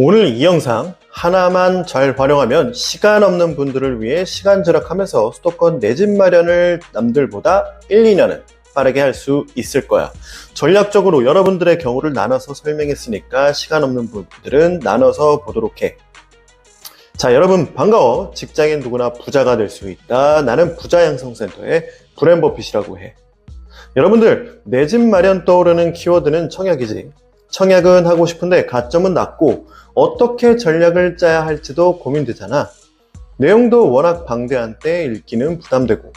오늘 이 영상 하나만 잘 활용하면 시간 없는 분들을 위해 시간 절약하면서 수도권 내 집 마련을 남들보다 1, 2년은 빠르게 할 수 있을 거야. 전략적으로 여러분들의 경우를 나눠서 설명했으니까 시간 없는 분들은 나눠서 보도록 해. 자, 여러분 반가워. 직장인 누구나 부자가 될 수 있다. 나는 부자양성센터의 브랜 버핏이라고 해. 여러분들, 내 집 마련 떠오르는 키워드는 청약이지. 청약은 하고 싶은데 가점은 낮고 어떻게 전략을 짜야 할지도 고민되잖아. 내용도 워낙 방대한 때 읽기는 부담되고,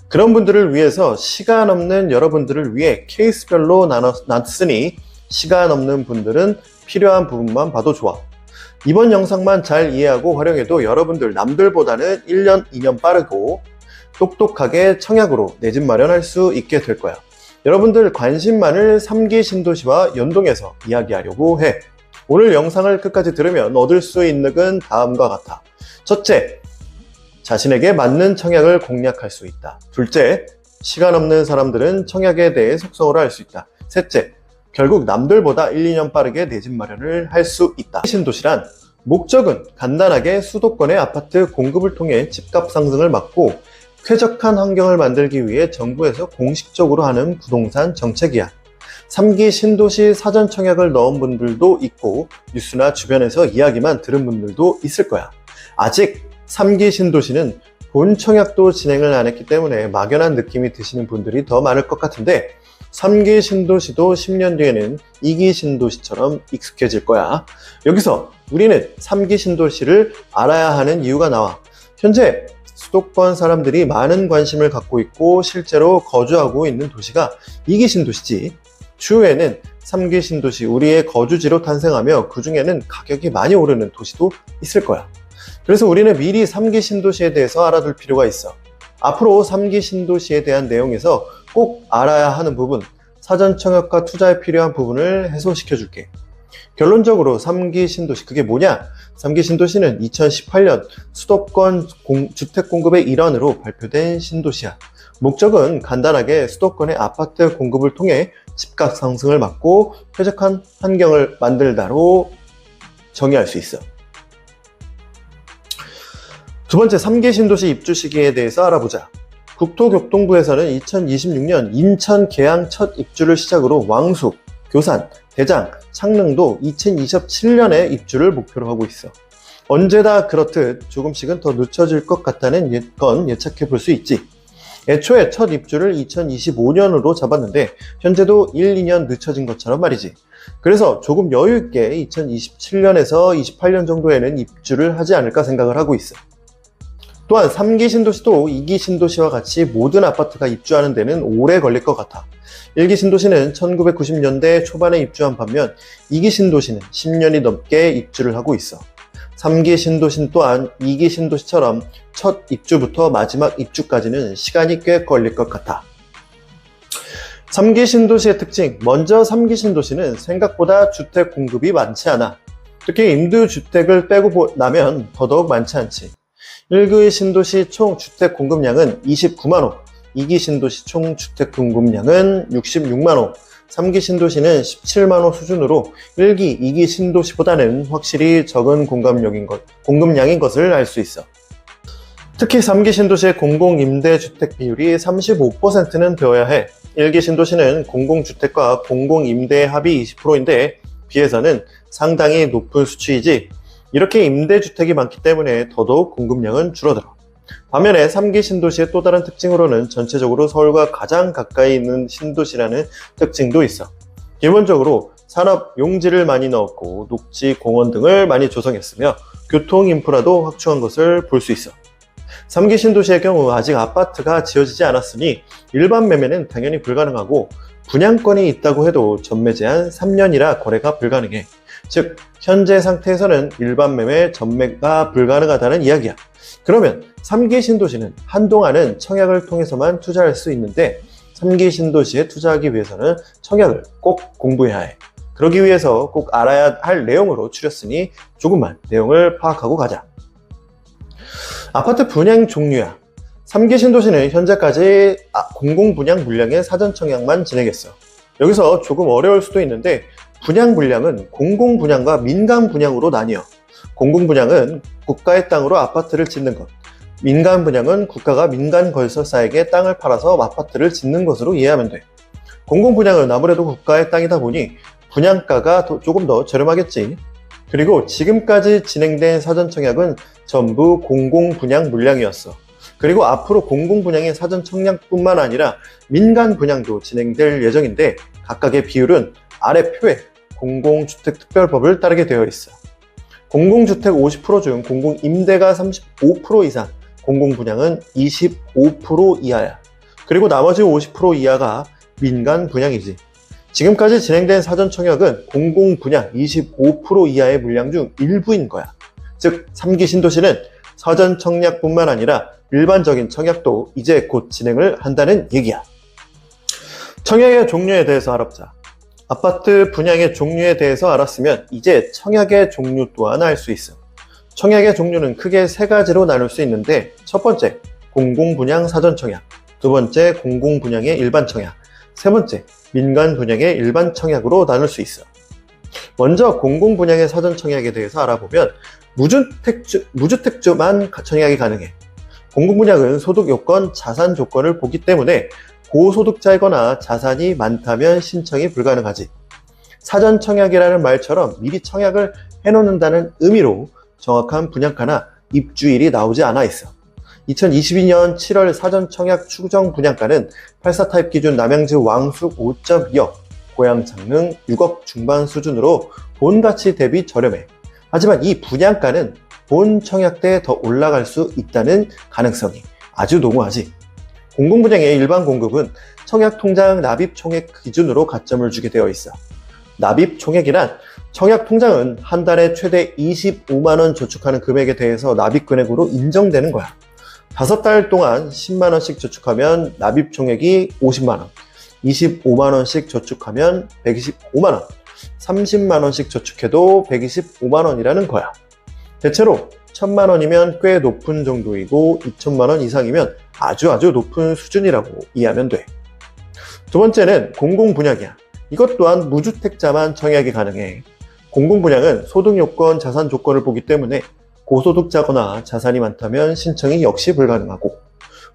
그런 분들을 위해서 시간 없는 여러분들을 위해 케이스별로 나눴으니 시간 없는 분들은 필요한 부분만 봐도 좋아. 이번 영상만 잘 이해하고 활용해도 여러분들 남들보다는 1년, 2년 빠르고 똑똑하게 청약으로 내 집 마련할 수 있게 될 거야. 여러분들 관심 많을 3기 신도시와 연동해서 이야기하려고 해. 오늘 영상을 끝까지 들으면 얻을 수 있는 건 다음과 같아. 첫째, 자신에게 맞는 청약을 공략할 수 있다. 둘째, 시간 없는 사람들은 청약에 대해 속성으로 알 수 있다. 셋째, 결국 남들보다 1, 2년 빠르게 내 집 마련을 할 수 있다. 신도시란 목적은 간단하게 수도권의 아파트 공급을 통해 집값 상승을 막고 쾌적한 환경을 만들기 위해 정부에서 공식적으로 하는 부동산 정책이야. 3기 신도시 사전 청약을 넣은 분들도 있고 뉴스나 주변에서 이야기만 들은 분들도 있을 거야. 아직 3기 신도시는 본 청약도 진행을 안 했기 때문에 막연한 느낌이 드시는 분들이 더 많을 것 같은데, 3기 신도시도 10년 뒤에는 2기 신도시처럼 익숙해질 거야. 여기서 우리는 3기 신도시를 알아야 하는 이유가 나와. 현재 수도권 사람들이 많은 관심을 갖고 있고 실제로 거주하고 있는 도시가 2기 신도시지. 추후에는 3기 신도시, 우리의 거주지로 탄생하며 그 중에는 가격이 많이 오르는 도시도 있을 거야. 그래서 우리는 미리 3기 신도시에 대해서 알아둘 필요가 있어. 앞으로 3기 신도시에 대한 내용에서 꼭 알아야 하는 부분, 사전 청약과 투자에 필요한 부분을 해소시켜 줄게. 결론적으로 3기 신도시, 그게 뭐냐? 3기 신도시는 2018년 수도권 주택 공급의 일환으로 발표된 신도시야. 목적은 간단하게 수도권의 아파트 공급을 통해 집값 상승을 막고 쾌적한 환경을 만들다로 정의할 수 있어. 두 번째, 3기 신도시 입주 시기에 대해서 알아보자. 국토교통부에서는 2026년 인천 계양 첫 입주를 시작으로 왕숙, 교산, 대장, 창릉도 2027년에 입주를 목표로 하고 있어. 언제나 그렇듯 조금씩은 더 늦춰질 것 같다는 건 예측해 볼 수 있지. 애초에 첫 입주를 2025년으로 잡았는데 현재도 1, 2년 늦춰진 것처럼 말이지. 그래서 조금 여유 있게 2027년에서 28년 정도에는 입주를 하지 않을까 생각을 하고 있어. 또한 3기 신도시도 2기 신도시와 같이 모든 아파트가 입주하는 데는 오래 걸릴 것 같아. 1기 신도시는 1990년대 초반에 입주한 반면 2기 신도시는 10년이 넘게 입주를 하고 있어. 3기 신도시 또한 2기 신도시처럼 첫 입주부터 마지막 입주까지는 시간이 꽤 걸릴 것 같아. 3기 신도시의 특징, 먼저 3기 신도시는 생각보다 주택 공급이 많지 않아. 특히 임대주택을 빼고 나면 더더욱 많지 않지. 1기 신도시 총 주택 공급량은 29만 호, 2기 신도시 총 주택 공급량은 66만 호, 3기 신도시는 17만 호 수준으로 1기, 2기 신도시보다는 확실히 적은 공급량인 것을 알 수 있어. 특히 3기 신도시의 공공임대주택 비율이 35%는 되어야 해. 1기 신도시는 공공주택과 공공임대 합이 20%인데 비해서는 상당히 높은 수치이지. 이렇게 임대주택이 많기 때문에 더더욱 공급량은 줄어들어. 반면에 3기 신도시의 또 다른 특징으로는 전체적으로 서울과 가장 가까이 있는 신도시라는 특징도 있어. 기본적으로 산업 용지를 많이 넣었고 녹지, 공원 등을 많이 조성했으며 교통 인프라도 확충한 것을 볼 수 있어. 3기 신도시의 경우 아직 아파트가 지어지지 않았으니 일반 매매는 당연히 불가능하고 분양권이 있다고 해도 전매 제한 3년이라 거래가 불가능해. 즉, 현재 상태에서는 일반 매매, 전매가 불가능하다는 이야기야. 그러면 3기 신도시는 한동안은 청약을 통해서만 투자할 수 있는데 3기 신도시에 투자하기 위해서는 청약을 꼭 공부해야 해. 그러기 위해서 꼭 알아야 할 내용으로 추렸으니 조금만 내용을 파악하고 가자. 아파트 분양 종류야. 3기 신도시는 현재까지 공공분양 물량의 사전 청약만 진행했어. 여기서 조금 어려울 수도 있는데 분양 물량은 공공 분양과 민간 분양으로 나뉘어 공공 분양은 국가의 땅으로 아파트를 짓는 것, 민간 분양은 국가가 민간 건설사에게 땅을 팔아서 아파트를 짓는 것으로 이해하면 돼. 공공 분양은 아무래도 국가의 땅이다 보니 분양가가 조금 더 저렴하겠지. 그리고 지금까지 진행된 사전청약은 전부 공공 분양 물량이었어. 그리고 앞으로 공공 분양의 사전청약뿐만 아니라 민간 분양도 진행될 예정인데 각각의 비율은 아래 표에 공공주택특별법을 따르게 되어 있어. 공공주택 50% 중 공공임대가 35% 이상, 공공분양은 25% 이하야. 그리고 나머지 50% 이하가 민간 분양이지. 지금까지 진행된 사전청약은 공공분양 25% 이하의 물량 중 일부인 거야. 즉 3기 신도시는 사전청약뿐만 아니라 일반적인 청약도 이제 곧 진행을 한다는 얘기야. 청약의 종류에 대해서 알아보자. 아파트 분양의 종류에 대해서 알았으면 이제 청약의 종류 또한 알 수 있어. 청약의 종류는 크게 세 가지로 나눌 수 있는데 첫 번째, 공공분양 사전청약, 두 번째, 공공분양의 일반청약, 세 번째, 민간 분양의 일반청약으로 나눌 수 있어. 먼저 공공분양의 사전청약에 대해서 알아보면 무주택주만 청약이 가능해. 공공분양은 소득 요건, 자산 조건을 보기 때문에 고소득자이거나 자산이 많다면 신청이 불가능하지. 사전청약이라는 말처럼 미리 청약을 해놓는다는 의미로 정확한 분양가나 입주일이 나오지 않아 있어. 2022년 7월 사전청약 추정 분양가는 84 타입 기준 남양주 왕숙 5.2억, 고양 창릉 6억 중반 수준으로 본 가치 대비 저렴해. 하지만 이 분양가는 본 청약 때 더 올라갈 수 있다는 가능성이 아주 농후하지. 공공분양의 일반 공급은 청약통장 납입총액 기준으로 가점을 주게 되어 있어. 납입총액이란 청약통장은 한 달에 최대 25만원 저축하는 금액에 대해서 납입금액으로 인정되는 거야. 5달 동안 10만원씩 저축하면 납입총액이 50만원, 25만원씩 저축하면 125만원, 30만원씩 저축해도 125만원이라는 거야. 대체로 1000만원이면 꽤 높은 정도이고 2000만원 이상이면 아주 높은 수준이라고 이해하면 돼. 두 번째는 공공분양이야. 이것 또한 무주택자만 청약이 가능해. 공공분양은 소득요건, 자산 조건을 보기 때문에 고소득자거나 자산이 많다면 신청이 역시 불가능하고,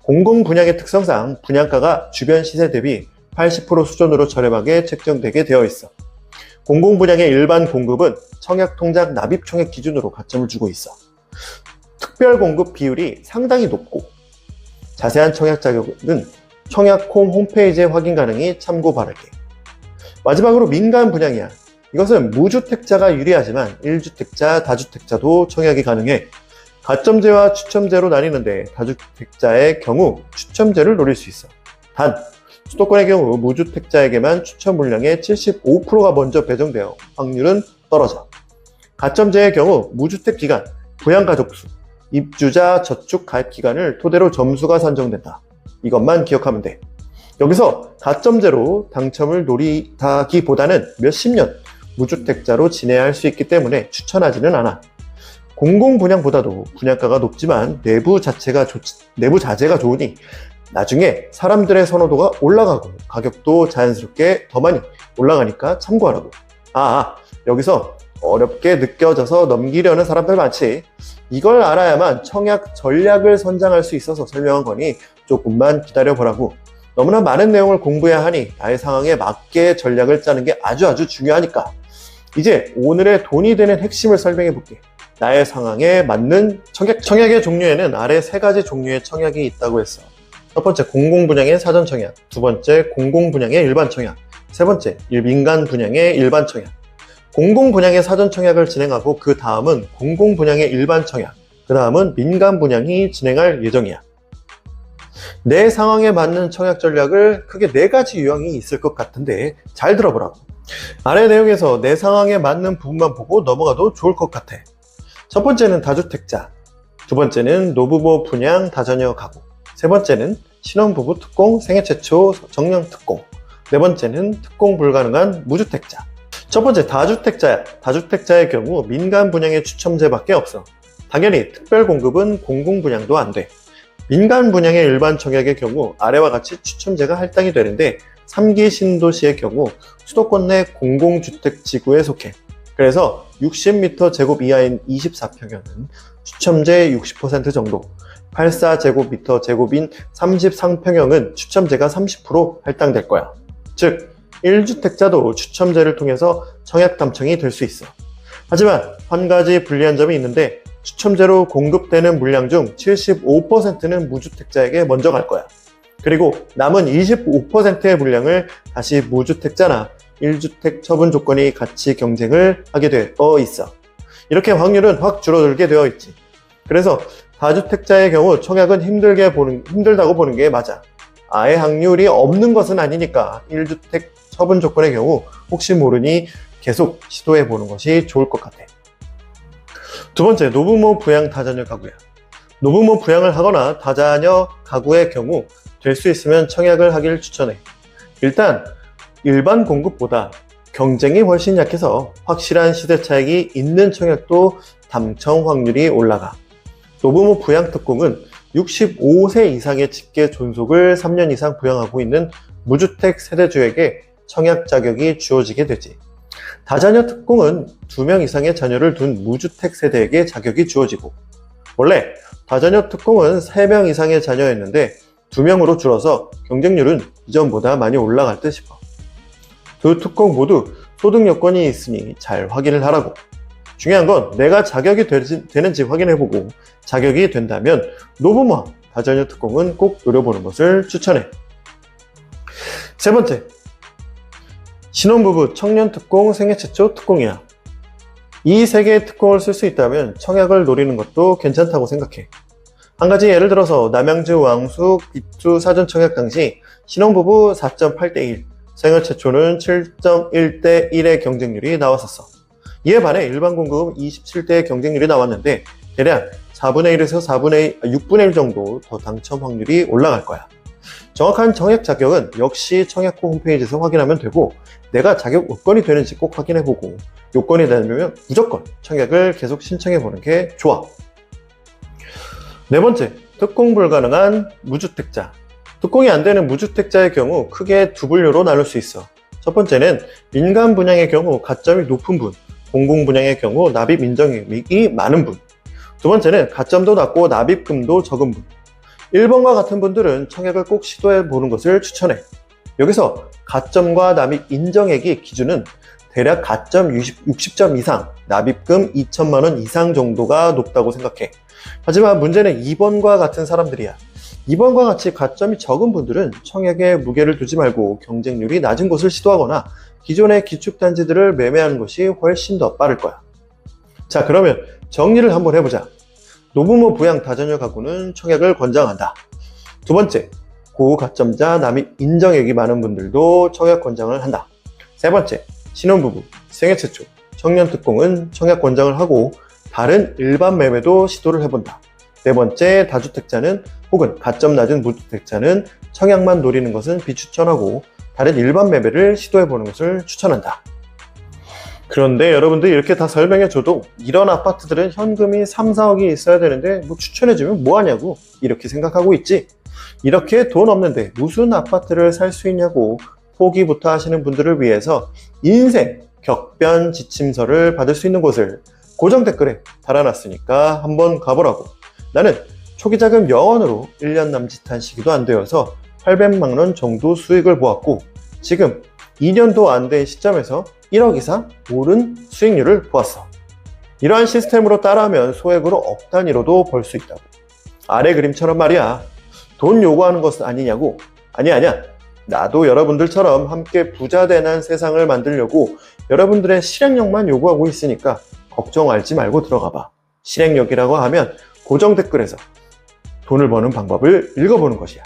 공공분양의 특성상 분양가가 주변 시세 대비 80% 수준으로 저렴하게 책정되게 되어 있어. 공공분양의 일반 공급은 청약통장 납입총액 기준으로 가점을 주고 있어. 특별공급 비율이 상당히 높고 자세한 청약 자격은 청약홈 홈페이지에 확인 가능히 참고 바랄게. 마지막으로 민간 분양이야. 이것은 무주택자가 유리하지만 1주택자, 다주택자도 청약이 가능해. 가점제와 추첨제로 나뉘는데 다주택자의 경우 추첨제를 노릴 수 있어. 단, 수도권의 경우 무주택자에게만 추첨 물량의 75%가 먼저 배정되어 확률은 떨어져. 가점제의 경우 무주택 기간, 부양가족 수, 입주자 저축 가입 기간을 토대로 점수가 산정된다. 이것만 기억하면 돼. 여기서 가점제로 당첨을 노리다기보다는 몇십 년 무주택자로 지내야 할 수 있기 때문에 추천하지는 않아. 공공분양보다도 분양가가 높지만 내부 자재가 좋으니 나중에 사람들의 선호도가 올라가고 가격도 자연스럽게 더 많이 올라가니까 참고하라고. 여기서 어렵게 느껴져서 넘기려는 사람들 많지. 이걸 알아야만 청약 전략을 선정할 수 있어서 설명한 거니 조금만 기다려보라고. 너무나 많은 내용을 공부해야 하니 나의 상황에 맞게 전략을 짜는 게 아주 중요하니까. 이제 오늘의 돈이 되는 핵심을 설명해 볼게. 나의 상황에 맞는 청약의 종류에는 아래 세 가지 종류의 청약이 있다고 했어. 첫 번째, 공공분양의 사전청약. 두 번째, 공공분양의 일반청약. 세 번째, 민간 분양의 일반청약. 공공분양의 사전청약을 진행하고 그 다음은 공공분양의 일반청약, 그 다음은 민간 분양이 진행할 예정이야. 내 상황에 맞는 청약 전략을 크게 4가지 유형이 있을 것 같은데 잘 들어보라고. 아래 내용에서 내 상황에 맞는 부분만 보고 넘어가도 좋을 것 같아. 첫 번째는 다주택자, 두 번째는 노부부 분양 다자녀 가구, 세 번째는 신혼부부 특공 생애 최초 정령 특공, 네 번째는 특공 불가능한 무주택자. 첫 번째, 다주택자야. 다주택자의 경우 민간 분양의 추첨제밖에 없어. 당연히 특별공급은 공공분양도 안 돼. 민간 분양의 일반 청약의 경우 아래와 같이 추첨제가 할당이 되는데 3기 신도시의 경우 수도권 내 공공주택 지구에 속해. 그래서 60m 제곱 이하인 24평형은 추첨제 60% 정도, 84제곱미터 제곱인 33평형은 추첨제가 30% 할당될 거야. 즉 1주택자도 추첨제를 통해서 청약 당첨이 될 수 있어. 하지만 한 가지 불리한 점이 있는데 추첨제로 공급되는 물량 중 75%는 무주택자에게 먼저 갈 거야. 그리고 남은 25%의 물량을 다시 무주택자나 1주택 처분 조건이 같이 경쟁을 하게 되어 있어. 이렇게 확률은 확 줄어들게 되어 있지. 그래서 다주택자의 경우 청약은 힘들다고 보는 게 맞아. 아예 확률이 없는 것은 아니니까 1주택 처분 조건의 경우 혹시 모르니 계속 시도해 보는 것이 좋을 것 같아. 두 번째, 노부모 부양 다자녀 가구야. 노부모 부양을 하거나 다자녀 가구의 경우 될 수 있으면 청약을 하길 추천해. 일단 일반 공급보다 경쟁이 훨씬 약해서 확실한 시대 차익이 있는 청약도 당첨 확률이 올라가. 노부모 부양 특공은 65세 이상의 직계 존속을 3년 이상 부양하고 있는 무주택 세대주에게 청약 자격이 주어지게 되지. 다자녀 특공은 2명 이상의 자녀를 둔 무주택 세대에게 자격이 주어지고, 원래 다자녀 특공은 3명 이상의 자녀였는데 2명으로 줄어서 경쟁률은 이전보다 많이 올라갈 듯 싶어. 두 특공 모두 소득 요건이 있으니 잘 확인을 하라고. 중요한 건 내가 자격이 되는지 확인해보고 자격이 된다면 노부모 다자녀 특공은 꼭 노려보는 것을 추천해. 세 번째, 신혼부부 청년 특공 생애 최초 특공이야. 이 세 개의 특공을 쓸 수 있다면 청약을 노리는 것도 괜찮다고 생각해. 한 가지 예를 들어서 남양주 왕숙 B2 사전 청약 당시 신혼부부 4.8대1, 생애 최초는 7.1대1의 경쟁률이 나왔었어. 이에 반해 일반 공급은 27대의 경쟁률이 나왔는데 대략 4분의 1에서 6분의 1 정도 더 당첨 확률이 올라갈 거야. 정확한 청약 자격은 역시 청약호 홈페이지에서 확인하면 되고, 내가 자격 요건이 되는지 꼭 확인해보고 요건이 되면 무조건 청약을 계속 신청해보는 게 좋아. 네 번째, 특공 불가능한 무주택자. 특공이 안 되는 무주택자의 경우 크게 두 분류로 나눌 수 있어. 첫 번째는 민간 분양의 경우 가점이 높은 분, 공공 분양의 경우 납입 인정액이 많은 분. 두 번째는 가점도 낮고 납입금도 적은 분. 1번과 같은 분들은 청약을 꼭 시도해 보는 것을 추천해. 여기서 가점과 납입 인정액이 기준은 대략 가점 60점 이상, 납입금 2천만 원 이상 정도가 높다고 생각해. 하지만 문제는 2번과 같은 사람들이야. 2번과 같이 가점이 적은 분들은 청약에 무게를 두지 말고 경쟁률이 낮은 곳을 시도하거나 기존의 기축단지들을 매매하는 것이 훨씬 더 빠를 거야. 자, 그러면 정리를 한번 해보자. 노부모 부양 다자녀 가구는 청약을 권장한다. 두 번째, 고가점자 납입 인정액이 많은 분들도 청약 권장을 한다. 세 번째, 신혼부부, 생애 최초, 청년 특공은 청약 권장을 하고 다른 일반 매매도 시도를 해본다. 네 번째, 다주택자는 혹은 가점 낮은 무주택자는 청약만 노리는 것은 비추천하고 다른 일반 매매를 시도해보는 것을 추천한다. 그런데 여러분들 이렇게 다 설명해줘도 이런 아파트들은 현금이 3, 4억이 있어야 되는데 뭐 추천해주면 뭐하냐고 이렇게 생각하고 있지. 이렇게 돈 없는데 무슨 아파트를 살 수 있냐고 포기부터 하시는 분들을 위해서 인생 격변 지침서를 받을 수 있는 곳을 고정 댓글에 달아놨으니까 한번 가보라고. 나는 초기 자금 0원으로 1년 남짓한 시기도 안 되어서 800만 원 정도 수익을 보았고 지금 2년도 안 된 시점에서 1억 이상 오른 수익률을 보았어. 이러한 시스템으로 따라하면 소액으로 억 단위로도 벌 수 있다고. 아래 그림처럼 말이야. 돈 요구하는 것은 아니냐고. 아니야. 나도 여러분들처럼 함께 부자 되는 세상을 만들려고 여러분들의 실행력만 요구하고 있으니까 걱정 알지 말고 들어가 봐. 실행력이라고 하면 고정 댓글에서 돈을 버는 방법을 읽어보는 것이야.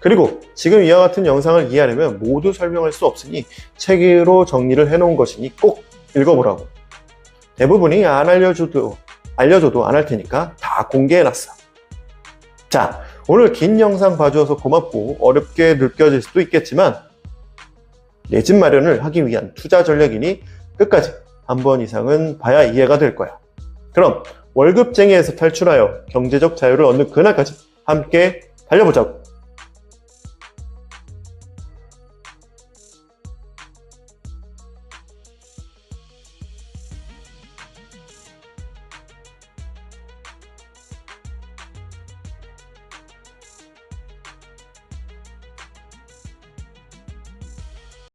그리고 지금 이와 같은 영상을 이해하려면 모두 설명할 수 없으니 책으로 정리를 해놓은 것이니 꼭 읽어보라고. 대부분이 안 알려줘도 안 할 테니까 다 공개해놨어. 자, 오늘 긴 영상 봐주셔서 고맙고 어렵게 느껴질 수도 있겠지만 내 집 마련을 하기 위한 투자 전략이니 끝까지 한 번 이상은 봐야 이해가 될 거야. 그럼 월급쟁이에서 탈출하여 경제적 자유를 얻는 그날까지 함께 달려보자고.